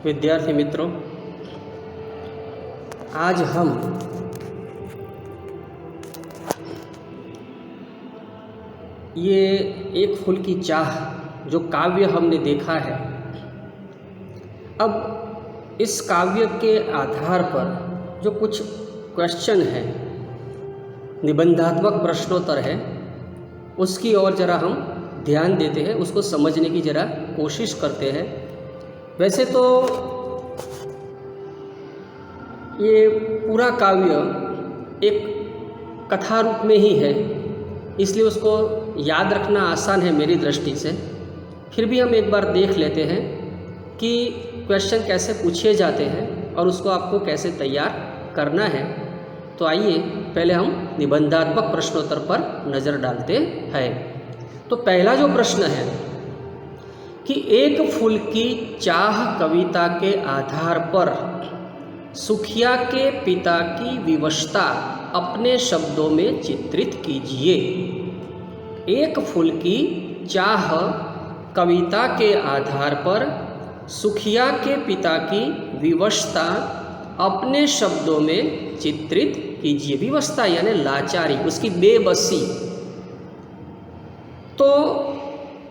विद्यार्थी मित्रों, आज हम ये एक फूल की चाह जो काव्य हमने देखा है, अब इस काव्य के आधार पर जो कुछ क्वेश्चन है, निबंधात्मक प्रश्नोत्तर है, उसकी ओर जरा हम ध्यान देते हैं, उसको समझने की जरा कोशिश करते हैं। वैसे तो ये पूरा काव्य एक कथा रूप में ही है, इसलिए उसको याद रखना आसान है मेरी दृष्टि से। फिर भी हम एक बार देख लेते हैं कि क्वेश्चन कैसे पूछे जाते हैं और उसको आपको कैसे तैयार करना है। तो आइए पहले हम निबंधात्मक प्रश्नोत्तर पर नज़र डालते हैं। तो पहला जो प्रश्न है कि एक फूल की चाह कविता के आधार पर सुखिया के पिता की विवशता अपने शब्दों में चित्रित कीजिए। एक फूल की चाह कविता के आधार पर सुखिया के पिता की विवशता अपने शब्दों में चित्रित कीजिए। विवशता यानी लाचारी, उसकी बेबसी। तो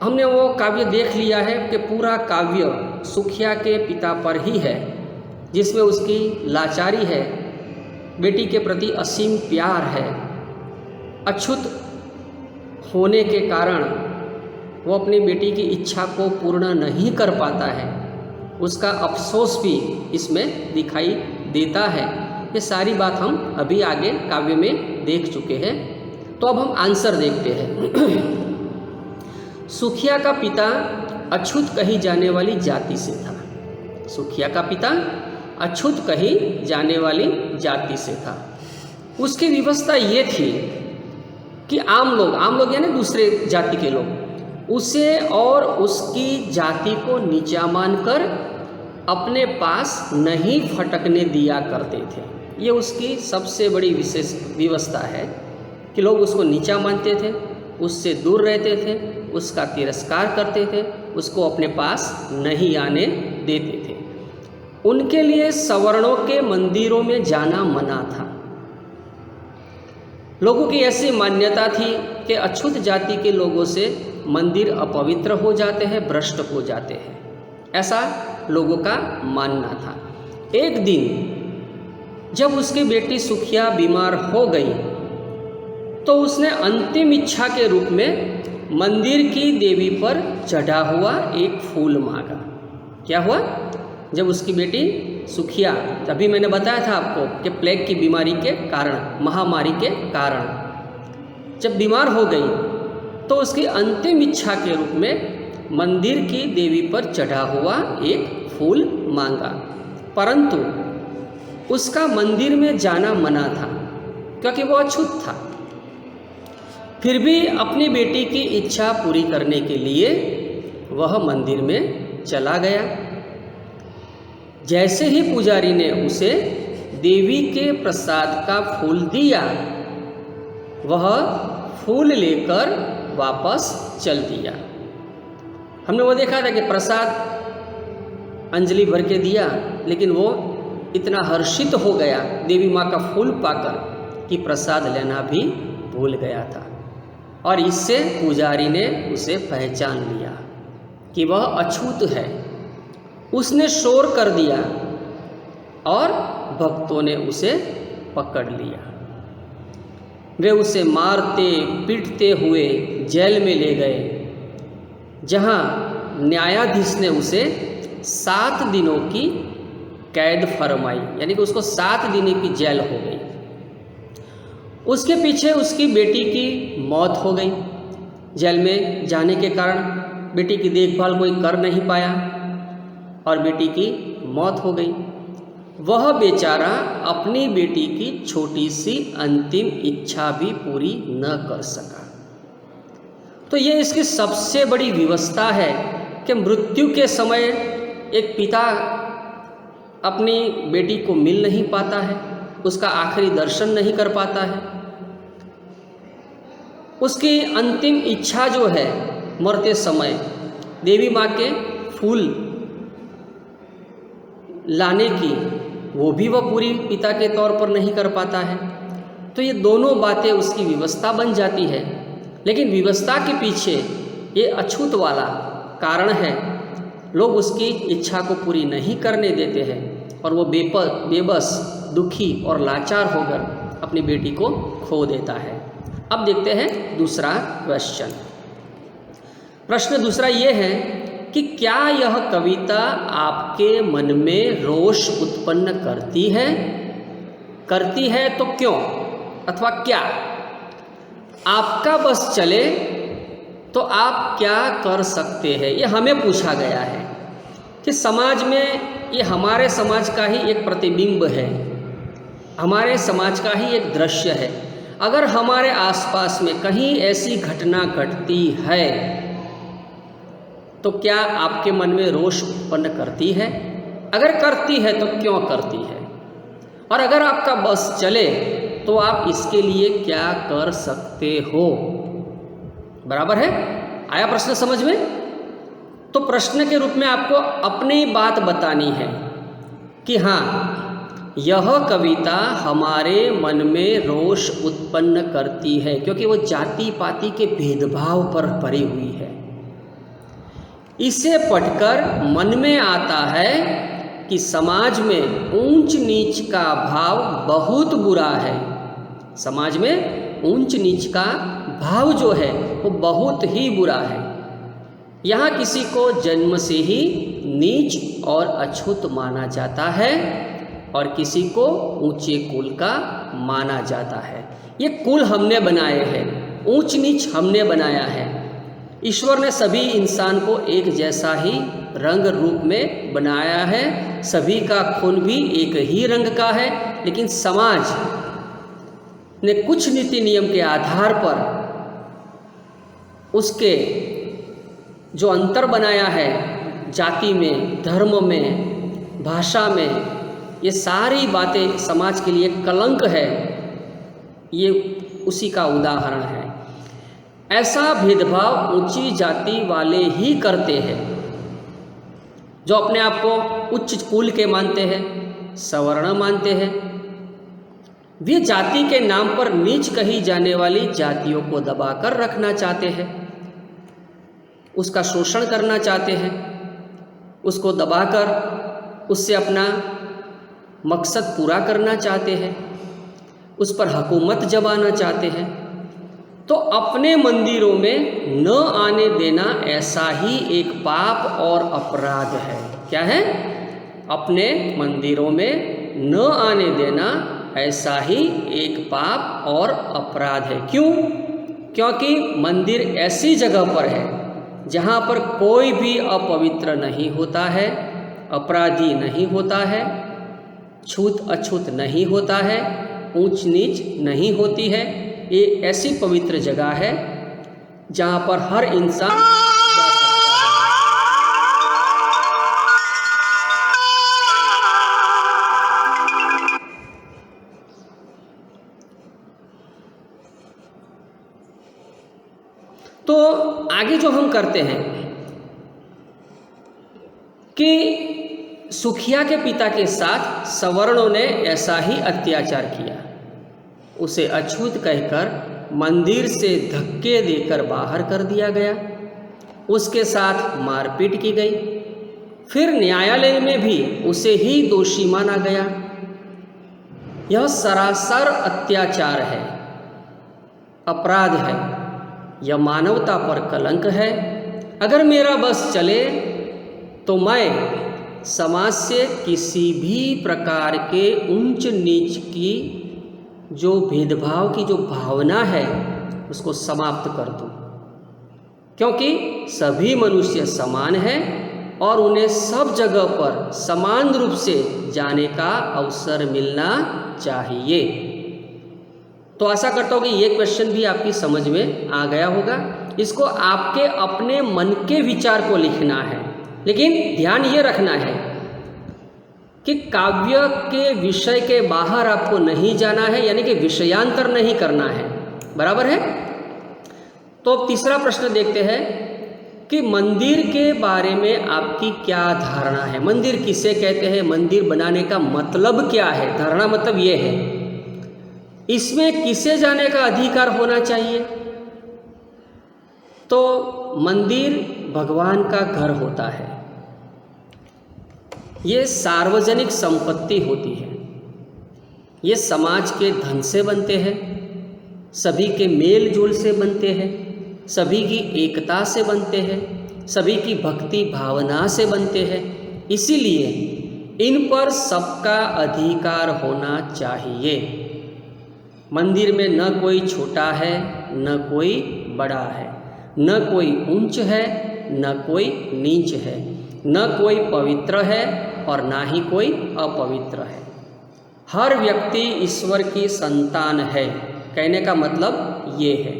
हमने वो काव्य देख लिया है कि पूरा काव्य सुखिया के पिता पर ही है, जिसमें उसकी लाचारी है, बेटी के प्रति असीम प्यार है। अछूत होने के कारण वो अपनी बेटी की इच्छा को पूर्ण नहीं कर पाता है, उसका अफसोस भी इसमें दिखाई देता है। ये सारी बात हम अभी आगे काव्य में देख चुके हैं। तो अब हम आंसर देखते हैं। सुखिया का पिता अछूत कही जाने वाली जाति से था। सुखिया का पिता अछूत कही जाने वाली जाति से था। उसकी व्यवस्था ये थी कि आम लोग यानी दूसरे जाति के लोग उसे और उसकी जाति को नीचा मानकर अपने पास नहीं फटकने दिया करते थे। ये उसकी सबसे बड़ी विशेष व्यवस्था है कि लोग उसको नीचा मानते थे, उससे दूर रहते थे, उसका तिरस्कार करते थे, उसको अपने पास नहीं आने देते थे। उनके लिए सवर्णों के मंदिरों में जाना मना था। लोगों की ऐसी मान्यता थी कि अछूत जाति के लोगों से मंदिर अपवित्र हो जाते हैं, भ्रष्ट हो जाते हैं, ऐसा लोगों का मानना था। एक दिन जब उसकी बेटी सुखिया बीमार हो गई तो उसने अंतिम इच्छा के रूप में मंदिर की देवी पर चढ़ा हुआ एक फूल मांगा। क्या हुआ? जब उसकी बेटी सुखिया, अभी मैंने बताया था आपको कि प्लेग की बीमारी के कारण, महामारी के कारण जब बीमार हो गई तो उसकी अंतिम इच्छा के रूप में मंदिर की देवी पर चढ़ा हुआ एक फूल मांगा, परंतु उसका मंदिर में जाना मना था क्योंकि वो अछूत था। फिर भी अपनी बेटी की इच्छा पूरी करने के लिए वह मंदिर में चला गया। जैसे ही पुजारी ने उसे देवी के प्रसाद का फूल दिया, वह फूल लेकर वापस चल दिया। हमने वो देखा था कि प्रसाद अंजलि भर के दिया, लेकिन वो इतना हर्षित हो गया देवी माँ का फूल पाकर कि प्रसाद लेना भी भूल गया था। और इससे पुजारी ने उसे पहचान लिया कि वह अछूत है। उसने शोर कर दिया और भक्तों ने उसे पकड़ लिया। वे उसे मारते पीटते हुए जेल में ले गए, जहां न्यायाधीश ने उसे 7 दिनों की कैद फरमाई, यानी कि उसको 7 दिन की जेल हो गई। उसके पीछे उसकी बेटी की मौत हो गई। जेल में जाने के कारण बेटी की देखभाल कोई कर नहीं पाया और बेटी की मौत हो गई। वह बेचारा अपनी बेटी की छोटी सी अंतिम इच्छा भी पूरी न कर सका। तो ये इसकी सबसे बड़ी विवशता है कि मृत्यु के समय एक पिता अपनी बेटी को मिल नहीं पाता है, उसका आखिरी दर्शन नहीं कर पाता है। उसकी अंतिम इच्छा जो है मरते समय देवी माँ के फूल लाने की वो भी वह पूरी पिता के तौर पर नहीं कर पाता है। तो ये दोनों बातें उसकी विवशता बन जाती है। लेकिन विवशता के पीछे ये अछूत वाला कारण है, लोग उसकी इच्छा को पूरी नहीं करने देते हैं और वो बेबस, दुखी और लाचार होकर अपनी बेटी को खो देता है। अब देखते हैं दूसरा क्वेश्चन। प्रश्न दूसरा ये है कि क्या यह कविता आपके मन में रोष उत्पन्न करती है? करती है तो क्यों अथवा क्या? आपका बस चले तो आप क्या कर सकते हैं, ये हमें पूछा गया है कि समाज में ये हमारे समाज का ही एक प्रतिबिंब है, हमारे समाज का ही एक दृश्य है। अगर हमारे आसपास में कहीं ऐसी घटना घटती है तो क्या आपके मन में रोष उत्पन्न करती है? अगर करती है तो क्यों करती है? और अगर आपका बस चले तो आप इसके लिए क्या कर सकते हो? बराबर है? आया प्रश्न समझ में? तो प्रश्न के रूप में आपको अपनी बात बतानी है कि हाँ, यह कविता हमारे मन में रोष उत्पन्न करती है क्योंकि वो जाति पाति के भेदभाव पर भरी हुई है। इसे पढ़कर मन में आता है कि समाज में ऊंच नीच का भाव बहुत बुरा है। समाज में ऊंच नीच का भाव जो है वो बहुत ही बुरा है। यहाँ किसी को जन्म से ही नीच और अछूत माना जाता है और किसी को ऊंचे कुल का माना जाता है। ये कुल हमने बनाए हैं, ऊंच नीच हमने बनाया है। ईश्वर ने सभी इंसान को एक जैसा ही रंग रूप में बनाया है, सभी का खून भी एक ही रंग का है, लेकिन समाज ने कुछ नीति नियम के आधार पर उसके जो अंतर बनाया है जाति में, धर्म में, भाषा में, ये सारी बातें समाज के लिए कलंक है। ये उसी का उदाहरण है। ऐसा भेदभाव ऊंची जाति वाले ही करते हैं, जो अपने आप को उच्च कुल के मानते हैं, सवर्ण मानते हैं। वे जाति के नाम पर नीच कही जाने वाली जातियों को दबाकर रखना चाहते हैं, उसका शोषण करना चाहते हैं, उसको दबाकर उससे अपना मकसद पूरा करना चाहते हैं, उस पर हुकूमत जमाना चाहते हैं। तो अपने मंदिरों में न आने देना ऐसा ही एक पाप और अपराध है। क्या है? अपने मंदिरों में न आने देना ऐसा ही एक पाप और अपराध है। क्यों? क्योंकि मंदिर ऐसी जगह पर है जहाँ पर कोई भी अपवित्र नहीं होता है, अपराधी नहीं होता है, छूत अछूत नहीं होता है, ऊंच नीच नहीं होती है। ये ऐसी पवित्र जगह है जहाँ पर हर इंसान जा सकता है। तो आगे जो हम करते हैं कि सुखिया के पिता के साथ सवर्णों ने ऐसा ही अत्याचार किया। उसे अछूत कहकर मंदिर से धक्के देकर बाहर कर दिया गया, उसके साथ मारपीट की गई, फिर न्यायालय में भी उसे ही दोषी माना गया। यह सरासर अत्याचार है, अपराध है, यह मानवता पर कलंक है। अगर मेरा बस चले तो मैं समाज से किसी भी प्रकार के ऊंच नीच की जो भेदभाव की जो भावना है उसको समाप्त कर दूं, क्योंकि सभी मनुष्य समान हैं और उन्हें सब जगह पर समान रूप से जाने का अवसर मिलना चाहिए। तो आशा करता हूँ कि ये क्वेश्चन भी आपकी समझ में आ गया होगा। इसको आपके अपने मन के विचार को लिखना है, लेकिन ध्यान ये रखना है कि काव्य के विषय के बाहर आपको नहीं जाना है, यानी कि विषयांतर नहीं करना है। बराबर है? तो अब तीसरा प्रश्न देखते हैं कि मंदिर के बारे में आपकी क्या धारणा है। मंदिर किसे कहते हैं, मंदिर बनाने का मतलब क्या है। धारणा मतलब ये है, इसमें किसे जाने का अधिकार होना चाहिए। तो मंदिर भगवान का घर होता है, ये सार्वजनिक संपत्ति होती है, ये समाज के धन से बनते हैं, सभी के मेल जोल से बनते हैं, सभी की एकता से बनते हैं, सभी की भक्ति भावना से बनते हैं। इसीलिए इन पर सबका अधिकार होना चाहिए। मंदिर में न कोई छोटा है न कोई बड़ा है, न कोई ऊंच है न कोई नीच है, न कोई पवित्र है और ना ही कोई अपवित्र है। हर व्यक्ति ईश्वर की संतान है। कहने का मतलब ये है,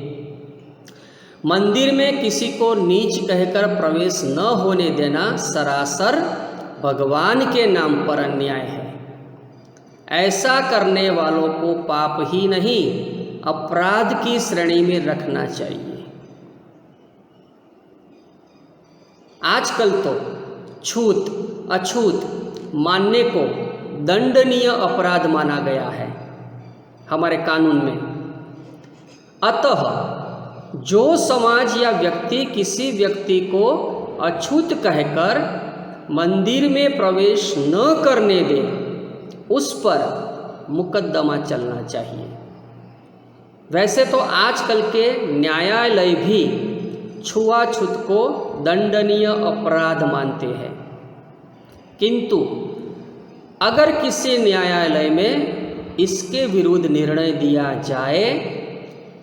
मंदिर में किसी को नीच कहकर प्रवेश न होने देना सरासर भगवान के नाम पर अन्याय है। ऐसा करने वालों को पाप ही नहीं अपराध की श्रेणी में रखना चाहिए। आजकल तो छूत अछूत मानने को दंडनीय अपराध माना गया है हमारे कानून में। अतः जो समाज या व्यक्ति किसी व्यक्ति को अछूत कहकर मंदिर में प्रवेश न करने दे, उस पर मुकदमा चलना चाहिए। वैसे तो आजकल के न्यायालय भी छुआछूत को दंडनीय अपराध मानते हैं, किंतु अगर किसी न्यायालय में इसके विरुद्ध निर्णय दिया जाए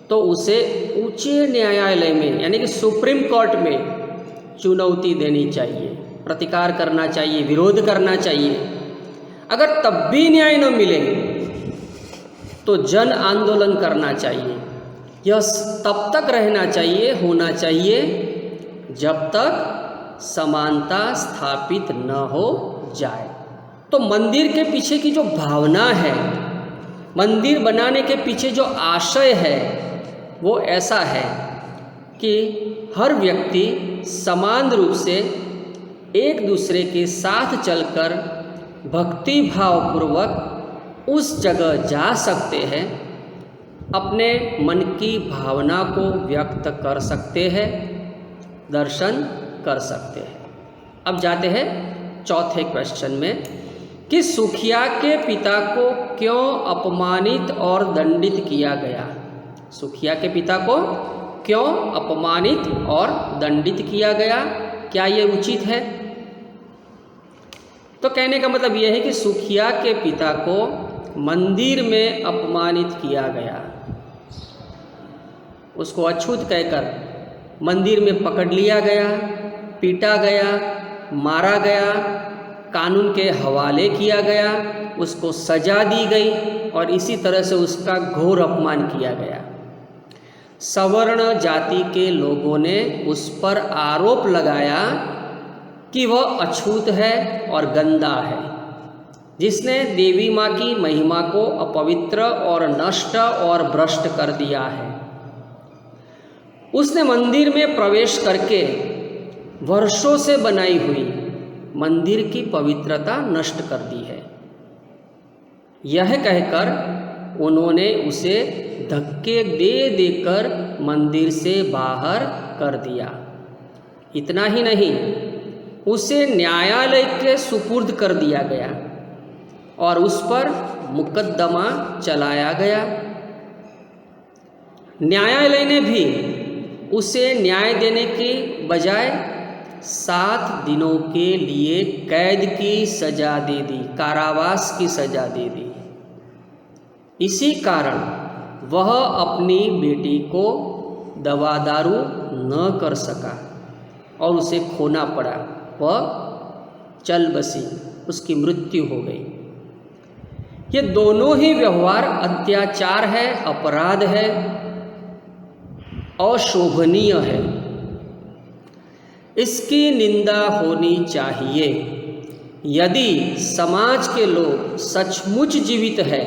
तो उसे ऊंचे न्यायालय में यानी कि सुप्रीम कोर्ट में चुनौती देनी चाहिए, प्रतिकार करना चाहिए, विरोध करना चाहिए। अगर तब भी न्याय न मिले तो जन आंदोलन करना चाहिए। यह तब तक रहना चाहिए, होना चाहिए जब तक समानता स्थापित न हो जाए। तो मंदिर के पीछे की जो भावना है, मंदिर बनाने के पीछे जो आशय है, वो ऐसा है कि हर व्यक्ति समान रूप से एक दूसरे के साथ चलकर भक्ति भावपूर्वक उस जगह जा सकते हैं, अपने मन की भावना को व्यक्त कर सकते हैं, दर्शन कर सकते हैं। अब जाते हैं चौथे क्वेश्चन में कि सुखिया के पिता को क्यों अपमानित और दंडित किया गया। सुखिया के पिता को क्यों अपमानित और दंडित किया गया, क्या ये उचित है? तो कहने का मतलब यह है कि सुखिया के पिता को मंदिर में अपमानित किया गया, उसको अछूत कहकर मंदिर में पकड़ लिया गया, पीटा गया, मारा गया, कानून के हवाले किया गया, उसको सजा दी गई और इसी तरह से उसका घोर अपमान किया गया। सवर्ण जाति के लोगों ने उस पर आरोप लगाया कि वह अछूत है और गंदा है, जिसने देवी माँ की महिमा को अपवित्र और नष्ट और भ्रष्ट कर दिया है। उसने मंदिर में प्रवेश करके वर्षों से बनाई हुई मंदिर की पवित्रता नष्ट कर दी है। यह कहकर उन्होंने उसे धक्के दे देकर मंदिर से बाहर कर दिया। इतना ही नहीं, उसे न्यायालय के सुपुर्द कर दिया गया और उस पर मुकदमा चलाया गया। न्यायालय ने भी उसे न्याय देने के बजाय 7 दिनों के लिए कैद की सजा दे दी, कारावास की सजा दे दी। इसी कारण वह अपनी बेटी को दवा दारू न कर सका और उसे खोना पड़ा। वह चल बसी, उसकी मृत्यु हो गई। ये दोनों ही व्यवहार अत्याचार है, अपराध है, अशोभनीय है। इसकी निंदा होनी चाहिए। यदि समाज के लोग सचमुच जीवित है,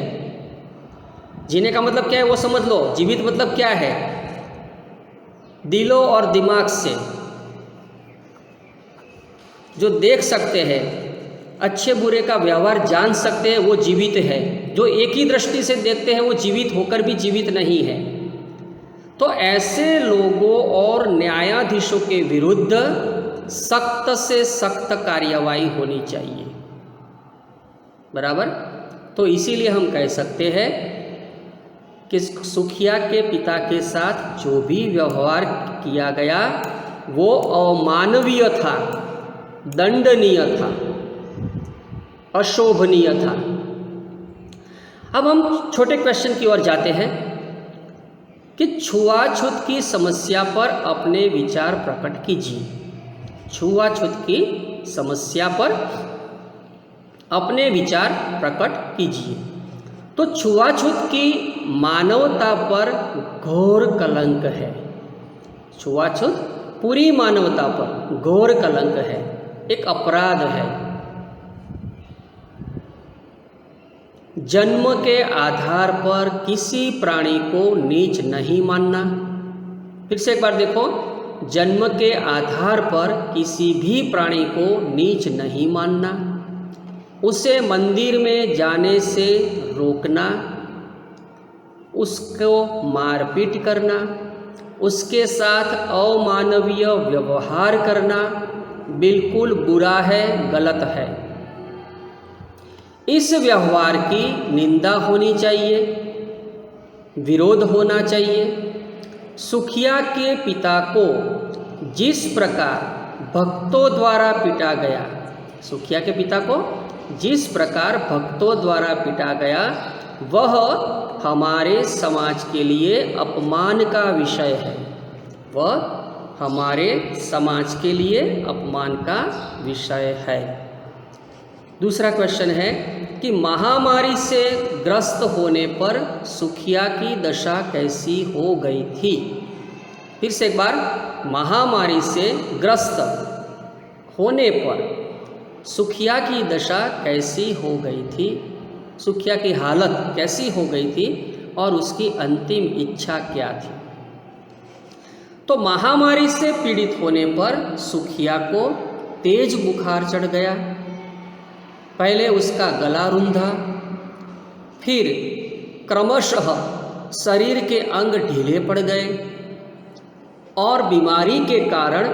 जीने का मतलब क्या है वो समझ लो। जीवित मतलब क्या है? दिलों और दिमाग से जो देख सकते हैं, अच्छे बुरे का व्यवहार जान सकते हैं, वो जीवित है। जो एक ही दृष्टि से देखते हैं वो जीवित होकर भी जीवित नहीं है। तो ऐसे लोगों और न्यायाधीशों के विरुद्ध सख्त से सख्त कार्यवाही होनी चाहिए। बराबर। तो इसीलिए हम कह सकते हैं कि सुखिया के पिता के साथ जो भी व्यवहार किया गया वो अमानवीय था, दंडनीय था, अशोभनीय था। अब हम छोटे क्वेश्चन की ओर जाते हैं कि छुआछूत की समस्या पर अपने विचार प्रकट कीजिए। छुआछूत की समस्या पर अपने विचार प्रकट कीजिए। तो छुआछूत की मानवता पर घोर कलंक है। छुआछूत पूरी मानवता पर घोर कलंक है, एक अपराध है। जन्म के आधार पर किसी प्राणी को नीच नहीं मानना। फिर से एक बार देखो, जन्म के आधार पर किसी भी प्राणी को नीच नहीं मानना, उसे मंदिर में जाने से रोकना, उसको मारपीट करना, उसके साथ अमानवीय व्यवहार करना बिल्कुल बुरा है, गलत है। इस व्यवहार की निंदा होनी चाहिए, विरोध होना चाहिए। सुखिया के पिता को जिस प्रकार भक्तों द्वारा पीटा गया, सुखिया के पिता को जिस प्रकार भक्तों द्वारा पीटा गया, वह हमारे समाज के लिए अपमान का विषय है। वह हमारे समाज के लिए अपमान का विषय है। दूसरा क्वेश्चन है कि महामारी से ग्रस्त होने पर सुखिया की दशा कैसी हो गई थी। फिर से एक बार, महामारी से ग्रस्त होने पर सुखिया की दशा कैसी हो गई थी, सुखिया की हालत कैसी हो गई थी और उसकी अंतिम इच्छा क्या थी। तो महामारी से पीड़ित होने पर सुखिया को तेज बुखार चढ़ गया। पहले उसका गला रुंधा, फिर क्रमशः शरीर के अंग ढीले पड़ गए और बीमारी के कारण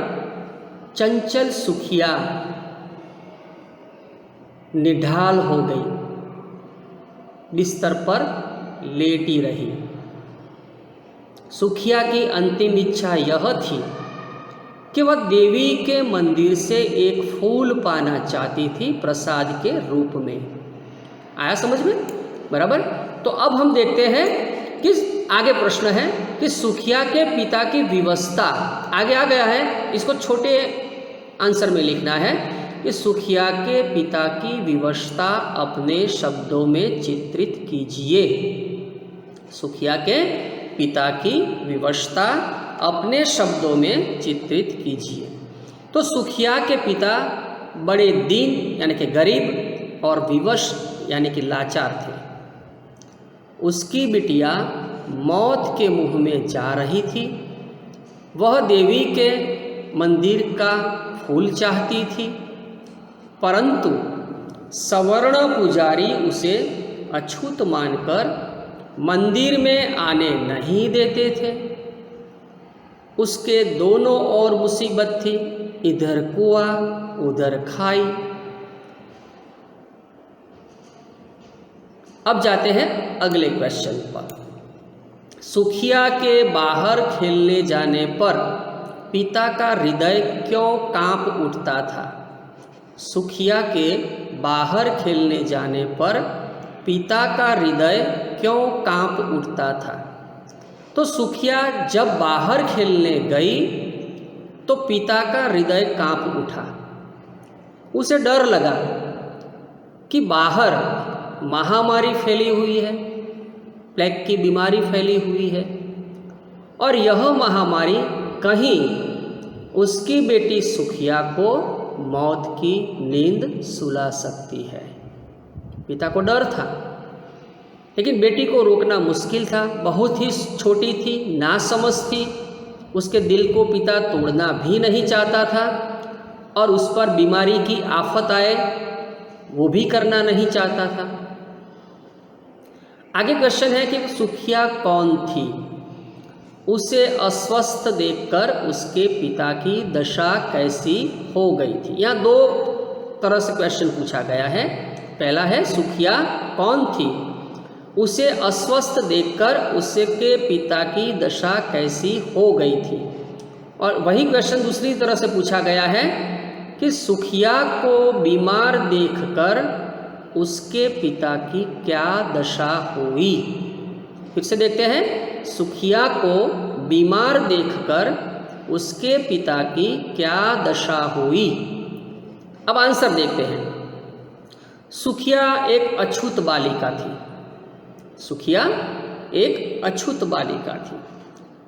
चंचल सुखिया निढाल हो गई, बिस्तर पर लेटी रही। सुखिया की अंतिम इच्छा यह थी कि वह देवी के मंदिर से एक फूल पाना चाहती थी प्रसाद के रूप में। आया समझ में? बराबर। तो अब हम देखते हैं कि आगे प्रश्न है कि सुखिया के पिता की विवशता, आगे आ गया है, इसको छोटे आंसर में लिखना है कि सुखिया के पिता की विवशता अपने शब्दों में चित्रित कीजिए। सुखिया के पिता की विवशता अपने शब्दों में चित्रित कीजिए। तो सुखिया के पिता बड़े दीन यानी कि गरीब और विवश यानी कि लाचार थे। उसकी बिटिया मौत के मुंह में जा रही थी। वह देवी के मंदिर का फूल चाहती थी, परंतु सवर्ण पुजारी उसे अछूत मानकर मंदिर में आने नहीं देते थे। उसके दोनों ओर मुसीबत थी, इधर कुआं उधर खाई। अब जाते हैं अगले क्वेश्चन पर। सुखिया के बाहर खेलने जाने पर पिता का हृदय क्यों कांप उठता था? सुखिया के बाहर खेलने जाने पर पिता का हृदय क्यों कांप उठता था? तो सुखिया जब बाहर खेलने गई तो पिता का हृदय कांप उठा। उसे डर लगा कि बाहर महामारी फैली हुई है, प्लेग की बीमारी फैली हुई है और यह महामारी कहीं उसकी बेटी सुखिया को मौत की नींद सुला सकती है। पिता को डर था, लेकिन बेटी को रोकना मुश्किल था। बहुत ही छोटी थी, नासमझ थी, उसके दिल को पिता तोड़ना भी नहीं चाहता था और उस पर बीमारी की आफत आए वो भी करना नहीं चाहता था। आगे क्वेश्चन है कि सुखिया कौन थी? उसे अस्वस्थ देखकर उसके पिता की दशा कैसी हो गई थी? यहाँ दो तरह से क्वेश्चन पूछा गया है। पहला है सुखिया कौन थी? उसे अस्वस्थ देखकर उसके पिता की दशा कैसी हो गई थी? और वही क्वेश्चन दूसरी तरह से पूछा गया है कि सुखिया को बीमार देखकर उसके पिता की क्या दशा हुई? फिर से देखते हैं, सुखिया को बीमार देखकर उसके पिता की क्या दशा हुई? अब आंसर देखते हैं। सुखिया एक अछूत बालिका थी। सुखिया एक अछूत बालिका थी।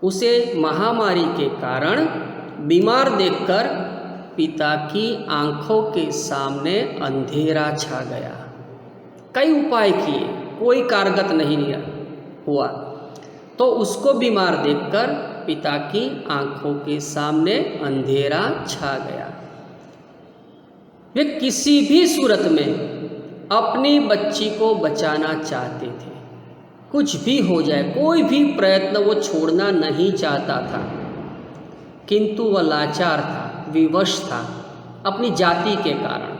उसे महामारी के कारण बीमार देखकर पिता की आंखों के सामने अंधेरा छा गया। कई उपाय किए, कोई कारगर नहीं हुआ, तो उसको बीमार देखकर पिता की आंखों के सामने अंधेरा छा गया। वे किसी भी सूरत में अपनी बच्ची को बचाना चाहते थे। कुछ भी हो जाए, कोई भी प्रयत्न वो छोड़ना नहीं चाहता था, किंतु वह लाचार था, विवश था अपनी जाति के कारण।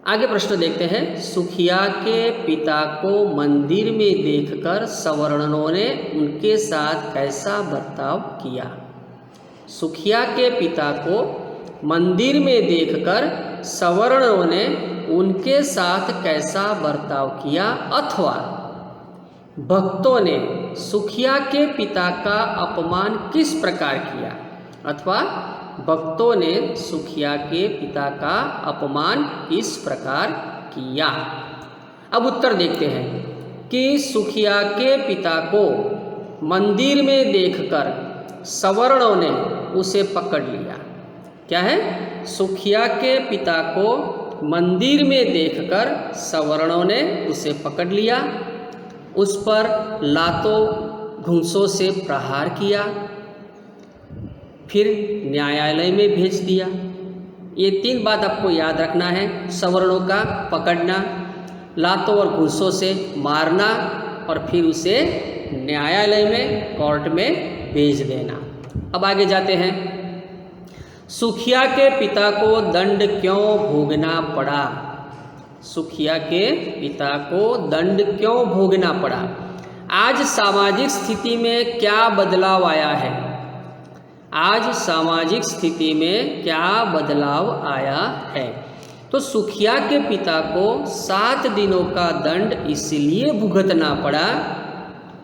आगे प्रश्न देखते हैं। सुखिया के पिता को मंदिर में देखकर सवर्णों ने उनके साथ कैसा बर्ताव किया? सुखिया के पिता को मंदिर में देखकर सवर्णों ने उनके साथ कैसा बर्ताव किया, अथवा भक्तों ने सुखिया के पिता का अपमान किस प्रकार किया, अथवा भक्तों ने सुखिया के पिता का अपमान किस प्रकार किया? अब उत्तर देखते हैं कि सुखिया के पिता को मंदिर में देखकर सवर्णों ने उसे पकड़ लिया। क्या है? सुखिया के पिता को मंदिर में देखकर सवर्णों ने उसे पकड़ लिया, उस पर लातों घूंसों से प्रहार किया, फिर न्यायालय में भेज दिया। ये तीन बात आपको याद रखना है। सवर्णों का पकड़ना, लातों और घूंसों से मारना और फिर उसे न्यायालय में, कोर्ट में भेज देना। अब आगे जाते हैं। सुखिया के पिता को दंड क्यों भोगना पड़ा? सुखिया के पिता को दंड क्यों भोगना पड़ा? आज सामाजिक स्थिति में क्या बदलाव आया है? आज सामाजिक स्थिति में क्या बदलाव आया है? तो सुखिया के पिता को 7 दिनों का दंड इसलिए भुगतना पड़ा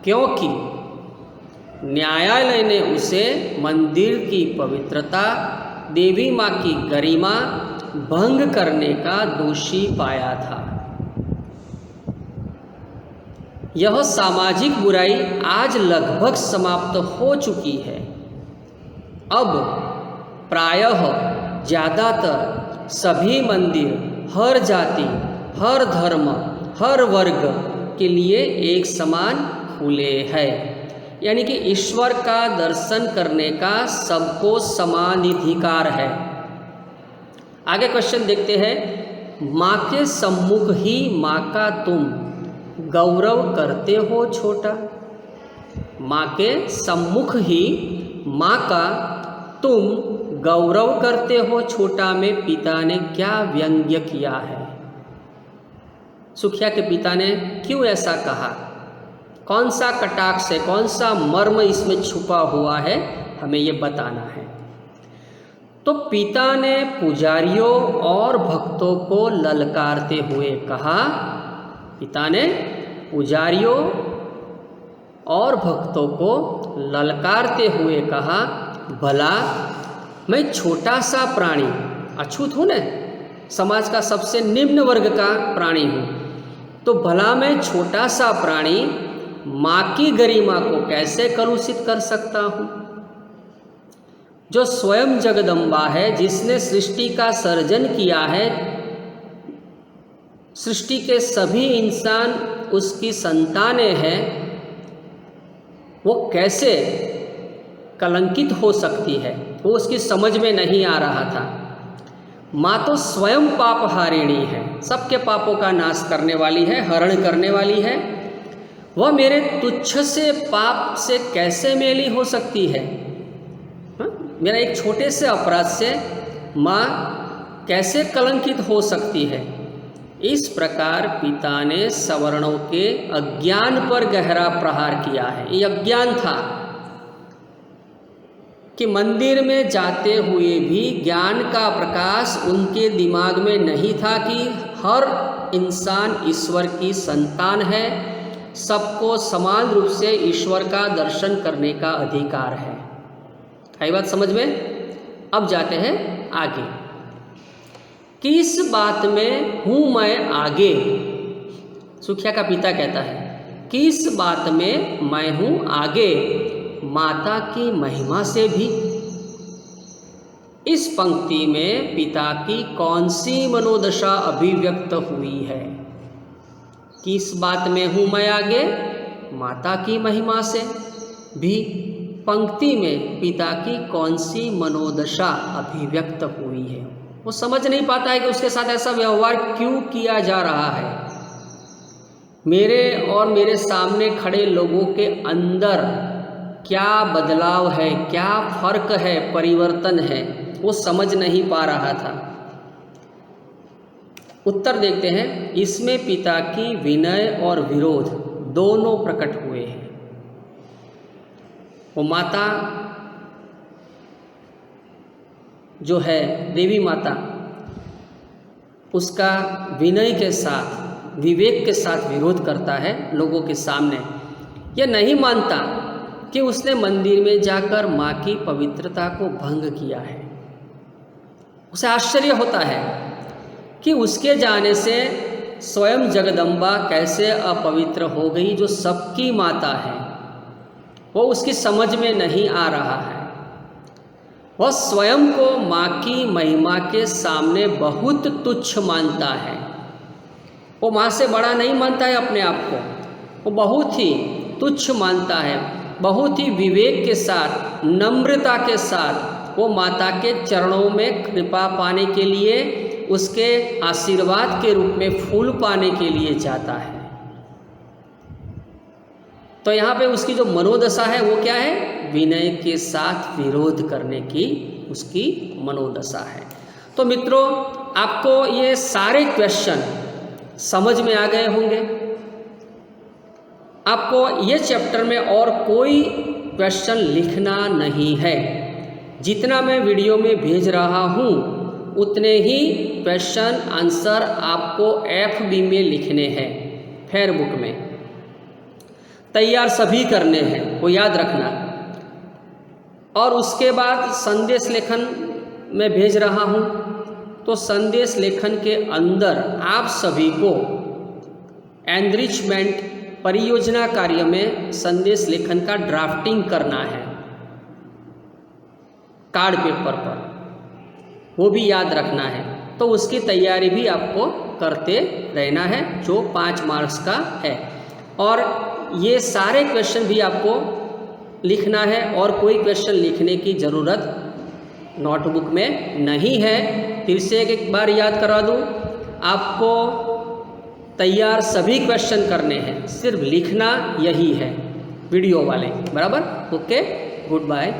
क्योंकि न्यायालय ने उसे मंदिर की पवित्रता, देवी माँ की गरिमा भंग करने का दोषी पाया था। यह सामाजिक बुराई आज लगभग समाप्त हो चुकी है। अब प्रायः ज़्यादातर सभी मंदिर हर जाति, हर धर्म, हर वर्ग के लिए एक समान खुले हैं। यानी कि ईश्वर का दर्शन करने का सबको समान अधिकार है। आगे क्वेश्चन देखते हैं। माँ के सम्मुख ही माँ का तुम गौरव करते हो छोटा? माँ के सम्मुख ही माँ का तुम गौरव करते हो छोटा में पिता ने क्या व्यंग्य किया है? सुखिया के पिता ने क्यों ऐसा कहा? कौन सा कटाक्ष है, कौन सा मर्म इसमें छुपा हुआ है, हमें ये बताना है। तो पिता ने पुजारियों और भक्तों को ललकारते हुए कहा, पिता ने पुजारियों और भक्तों को ललकारते हुए कहा, भला मैं छोटा सा प्राणी, अछूत हूँ न, समाज का सबसे निम्न वर्ग का प्राणी हूँ, तो भला मैं छोटा सा प्राणी माँ की गरिमा को कैसे कलुषित कर सकता हूँ? जो स्वयं जगदम्बा है, जिसने सृष्टि का सर्जन किया है, सृष्टि के सभी इंसान उसकी संतानें हैं, वो कैसे कलंकित हो सकती है? वो उसकी समझ में नहीं आ रहा था। माँ तो स्वयं पाप हारिणी है, सबके पापों का नाश करने वाली है, हरण करने वाली है। वह मेरे तुच्छ से पाप से कैसे मेली हो सकती है? मेरा एक छोटे से अपराध से माँ कैसे कलंकित हो सकती है? इस प्रकार पिता ने सवर्णों के अज्ञान पर गहरा प्रहार किया है। ये अज्ञान था कि मंदिर में जाते हुए भी ज्ञान का प्रकाश उनके दिमाग में नहीं था कि हर इंसान ईश्वर की संतान है, सबको समान रूप से ईश्वर का दर्शन करने का अधिकार है। आई बात समझ में? अब जाते हैं आगे। किस बात में हूँ मैं आगे? सुखिया का पिता कहता है, किस बात में मैं हूँ आगे? माता की महिमा से भी। इस पंक्ति में पिता की कौन सी मनोदशा अभिव्यक्त हुई है? किस बात में हूँ मैं आगे? माता की महिमा से भी। पंक्ति में पिता की कौन सी मनोदशा अभिव्यक्त हुई है? वो समझ नहीं पाता है कि उसके साथ ऐसा व्यवहार क्यों किया जा रहा है। मेरे और मेरे सामने खड़े लोगों के अंदर क्या बदलाव है, क्या फर्क है, परिवर्तन है, वो समझ नहीं पा रहा था। उत्तर देखते हैं। इसमें पिता की विनय और विरोध दोनों प्रकट हुए हैं। वो माता जो है देवी माता, उसका विनय के साथ, विवेक के साथ विरोध करता है लोगों के सामने। यह नहीं मानता कि उसने मंदिर में जाकर माँ की पवित्रता को भंग किया है। उसे आश्चर्य होता है कि उसके जाने से स्वयं जगदम्बा कैसे अपवित्र हो गई, जो सबकी माता है। वो उसकी समझ में नहीं आ रहा है। वह स्वयं को माँ की महिमा के सामने बहुत तुच्छ मानता है। वो माँ से बड़ा नहीं मानता है अपने आप को, वो बहुत ही तुच्छ मानता है। बहुत ही विवेक के साथ, नम्रता के साथ वो माता के चरणों में कृपा पाने के लिए, उसके आशीर्वाद के रूप में फूल पाने के लिए जाता है। तो यहाँ पे उसकी जो मनोदशा है वो क्या है? विनय के साथ विरोध करने की उसकी मनोदशा है। तो मित्रों, आपको ये सारे क्वेश्चन समझ में आ गए होंगे। आपको ये चैप्टर में और कोई क्वेश्चन लिखना नहीं है। जितना मैं वीडियो में भेज रहा हूँ उतने ही क्वेश्चन आंसर आपको FB में लिखने हैं, फेयरबुक में तैयार सभी करने हैं, वो याद रखना। और उसके बाद संदेश लेखन में भेज रहा हूँ, तो संदेश लेखन के अंदर आप सभी को एनरिचमेंट परियोजना कार्य में संदेश लेखन का ड्राफ्टिंग करना है कार्ड पेपर पर, वो भी याद रखना है। तो उसकी तैयारी भी आपको करते रहना है, जो 5 मार्क्स का है। और ये सारे क्वेश्चन भी आपको लिखना है, और कोई क्वेश्चन लिखने की ज़रूरत नोटबुक में नहीं है। फिर से एक बार याद करा दूँ, आपको तैयार सभी क्वेश्चन करने हैं, सिर्फ लिखना यही है वीडियो वाले, बराबर। Okay, good bye.